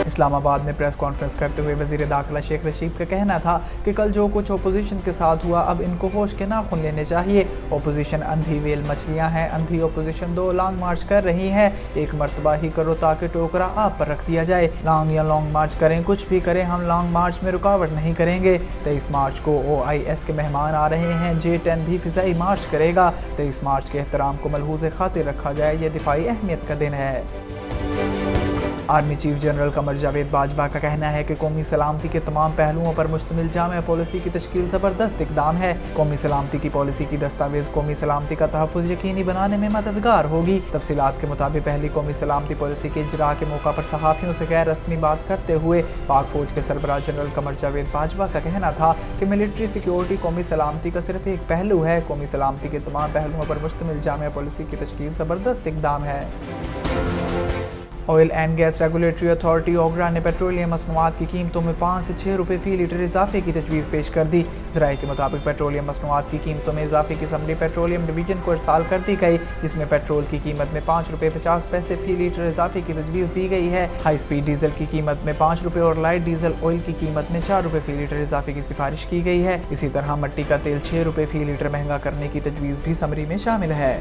इस्लामाबाद में press conference करते हुए वजीर दाखिला शेख रशीद का कहना था कि कल जो कुछ अपोजिशन के साथ हुआ अब इनको होश के नाखून लेने चाहिए। अपोजिशन अंधी वेल मछलियां हैं, अंधी अपोजिशन 2 लॉन्ग मार्च कर रही है। एक मरतबा ही करो ताकि टोकरा आप पर रख दिया जाए। लॉन्ग या लॉन्ग मार्च करें, कुछ भी करें, हम लॉन्ग मार्च में रुकावट नहीं करेंगे। 23 मार्च को OIS के मेहमान आ रहे हैं। J10 भी फिजाई मार्च करेगा। 23 मार्च के एहतराम को मलहूज़ खातिर रखा जाए, यह दिफाई अहमियत का दिन है। Army chief general Qamar Javed Bajwa का कहना है कि कौमी सलामती के तमाम पहलुओं पर मुश्तमिल जामे पॉलिसी की तश्कील ज़बरदस्त इकदाम है। कौमी सलामती की पॉलिसी की दस्तावेज कौमी सलामती का तहफ़्फ़ुज़ यकीनी बनाने में मददगार होगी। तफसीलात के मुताबिक पहली कौमी सलामती पॉलिसी के इजरा के मौका पर सहाफ़ियों से गैर रस्मी बात करते हुए पाक फ़ौज के सरबराह जनरल कमर जावेद बाजवा का कहना था कि मिलिट्री सिक्योरिटी कौमी सलामती का सिर्फ एक पहलू है। कौमी सलामती के तमाम पहलुओं पर मुश्तमिल जामे पॉलिसी की तश्कील ज़बरदस्त इकदाम है। Oil and gas regulatory authority OGRA ने पेट्रोलियम मसनूआत की कीमतों में 5 से 6 रुपये फ़ी लीटर इजाफे की तजवीज़ पेश कर दी। ज़राए के मुताबिक पेट्रोलियम मसनूआत की कीमतों में इजाफे की समरी पेट्रोलियम डिवीजन को इरसाल कर दी गई, जिसमें पेट्रोल की कीमत में 5 रुपये 50 पैसे फ़ी लीटर इजाफे की तजवीज़ दी गई है। हाई स्पीड डीजल की कीमत में 5 रुपये और लाइट डीजल ऑयल की कीमत में 4 रुपये फ़ी लीटर इजाफे की सिफारिश की गई है। इसी तरह मट्टी का तेल 6 रुपये फ़ी लीटर महंगा करने की तजवीज़ भी समरी में शामिल है।